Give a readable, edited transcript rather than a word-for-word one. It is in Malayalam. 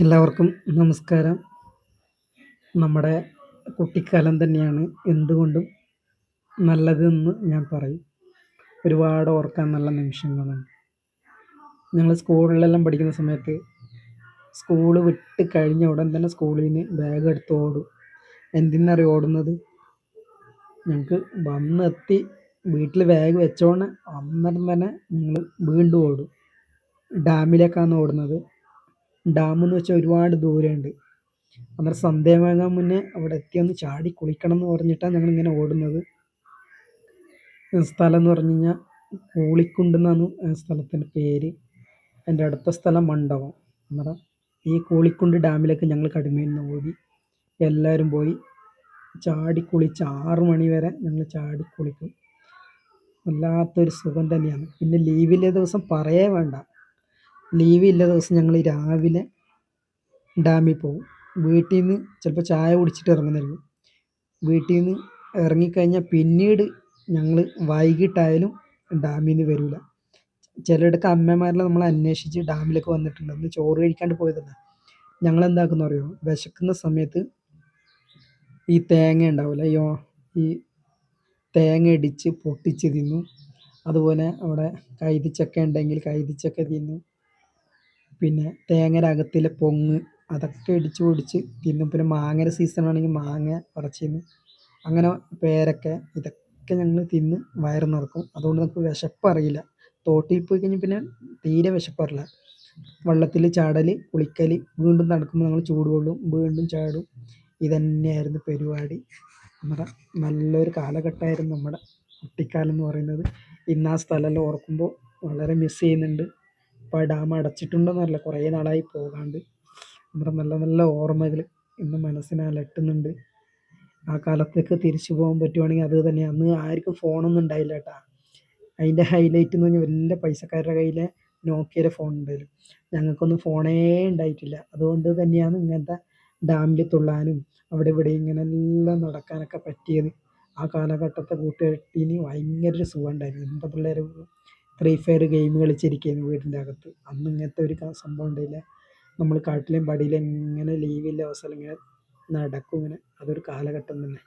എല്ലാവർക്കും നമസ്കാരം. നമ്മുടെ കുട്ടിക്കാലം തന്നെയാണ് എന്തുകൊണ്ടും നല്ലതെന്ന് ഞാൻ പറയും. ഒരുപാട് ഓർക്കാൻ നല്ല നിമിഷങ്ങളുണ്ട്. ഞങ്ങൾ സ്കൂളിലെല്ലാം പഠിക്കുന്ന സമയത്ത് സ്കൂള് വിട്ട് കഴിഞ്ഞ ഉടൻ തന്നെ സ്കൂളിൽ നിന്ന് ബാഗ് എടുത്ത് ഓടും. എന്തിനറിയോ ഓടുന്നത്? ഞങ്ങൾക്ക് വന്നെത്തി വീട്ടിൽ ബാഗ് വെച്ചോണ്ട് അന്നേരം തന്നെ ഞങ്ങൾ വീണ്ടും ഓടും. ഡാമിലേക്കാണ് ഓടുന്നത്. ഡാമെന്ന് വെച്ചാൽ ഒരുപാട് ദൂരമുണ്ട്. അന്നേരം സന്ധ്യയാകാൻ മുന്നേ അവിടെ എത്തിയൊന്ന് ചാടി കുളിക്കണം എന്ന് പറഞ്ഞിട്ടാണ് ഞങ്ങളിങ്ങനെ ഓടുന്നത്. സ്ഥലം എന്ന് പറഞ്ഞു കഴിഞ്ഞാൽ കൂളിക്കുണ്ട് എന്നാണ് സ്ഥലത്തിൻ്റെ പേര്. അതിൻ്റെ അടുത്ത സ്ഥലം മണ്ഡപം. അന്നേരം ഈ കൂളിക്കുണ്ട് ഡാമിലേക്ക് ഞങ്ങൾ കടുമയിൽ നിന്ന് ഓടി എല്ലാവരും പോയി ചാടി കുളിച്ച് 6 മണി വരെ ഞങ്ങൾ ചാടി കുളിക്കും. വല്ലാത്തൊരു സുഖം തന്നെയാണ്. പിന്നെ ലീവില്ല ദിവസം പറയേ വേണ്ട. ലീവില്ല ദിവസം ഞങ്ങൾ രാവിലെ ഡാമിൽ പോകും. വീട്ടിൽ നിന്ന് ചിലപ്പോൾ ചായ കുടിച്ചിട്ട് ഇറങ്ങുന്നതായിരിക്കും. വീട്ടിൽ നിന്ന് ഇറങ്ങിക്കഴിഞ്ഞാൽ പിന്നീട് ഞങ്ങൾ വൈകിട്ടായാലും ഡാമിൽ നിന്ന് വരില്ല. ചിലയിടത്ത് അമ്മമാരെല്ലാം നമ്മളെ അന്വേഷിച്ച് ഡാമിലേക്ക് വന്നിട്ടുണ്ട്. അന്ന് ചോറ് കഴിക്കാണ്ട് പോയതല്ല. ഞങ്ങളെന്താക്കുന്ന അറിയോ? വിശക്കുന്ന സമയത്ത് ഈ തേങ്ങ ഉണ്ടാവില്ല, ഈ തേങ്ങ ഇടിച്ച് പൊട്ടിച്ച് തിന്നും. അതുപോലെ അവിടെ കൈതച്ചക്ക ഉണ്ടെങ്കിൽ കൈതച്ചക്ക തിന്നും. പിന്നെ തേങ്ങയുടെ അകത്തിലെ പൊങ്ങ് അതൊക്കെ ഇടിച്ച് പൊടിച്ച് തിന്നും. പിന്നെ മാങ്ങയുടെ സീസൺ ആണെങ്കിൽ മാങ്ങ പറിച്ച് തിന്നും. അങ്ങനെ പേരക്ക ഇതൊക്കെ ഞങ്ങൾ തിന്ന് വയറ് നിറക്കും. അതുകൊണ്ട് നമുക്ക് വിശപ്പറിയില്ല. തോട്ടിൽ പോയി കഴിഞ്ഞാൽ പിന്നെ തീരെ വിശപ്പറില്ല. വെള്ളത്തിൽ ചാടൽ, കുളിക്കൽ, വീണ്ടും നടക്കുമ്പോൾ ഞങ്ങൾ ചൂടുകൊള്ളും, വീണ്ടും ചാടും. ഇതന്നെയായിരുന്നു പരിപാടി. നമ്മുടെ നല്ലൊരു കാലഘട്ടമായിരുന്നു നമ്മുടെ കുട്ടിക്കാലം എന്ന് പറയുന്നത്. ഇന്ന് ആ സ്ഥലമെല്ലാം ഓർക്കുമ്പോൾ വളരെ മിസ് ചെയ്യുന്നുണ്ട്. ഇപ്പോൾ ആ ഡാം അടച്ചിട്ടുണ്ടോയെന്നറിയില്ല, കുറേ നാളായി പോകാണ്ട്. നമ്മുടെ നല്ല നല്ല ഓർമ്മകൾ ഇന്ന് മനസ്സിനെ അലട്ടുന്നുണ്ട്. ആ കാലത്തേക്ക് തിരിച്ചു പോകാൻ പറ്റുവാണെങ്കിൽ അത് തന്നെയാണ്. അന്ന് ആർക്കും ഫോണൊന്നും ഉണ്ടായില്ല കേട്ടോ. അതിൻ്റെ ഹൈലൈറ്റ് എന്ന് പറഞ്ഞാൽ വലിയ പൈസക്കാരുടെ കയ്യിലെ നോക്കിയയുടെ ഫോൺ ഉണ്ടായിരുന്നു. ഞങ്ങൾക്കൊന്നും ഫോണേ ഉണ്ടായിട്ടില്ല. അതുകൊണ്ട് തന്നെയാണ് ഇങ്ങനത്തെ ഡാമിൽ തുള്ളാനും അവിടെ ഇവിടെ ഇങ്ങനെ എല്ലാം നടക്കാനൊക്കെ പറ്റിയത്. ആ കാലഘട്ടത്തെ കൂട്ടുകെട്ടിന് ഭയങ്കര ഒരു സുഖം ഉണ്ടായിരുന്നു. ഇന്നത്തെ പിള്ളേർ ഫ്രീ ഫയർ ഗെയിം കളിച്ചിരിക്കുകയായിരുന്നു വീടിൻ്റെ അകത്ത്. അന്ന് ഇങ്ങനത്തെ ഒരു സംഭവം ഉണ്ടായില്ല. നമ്മൾ കാട്ടിലെയും പടിയിലും ഇങ്ങനെ ലീവില്ല അവസരം ഇങ്ങനെ നടക്കും. ഇങ്ങനെ അതൊരു കാലഘട്ടം തന്നെ.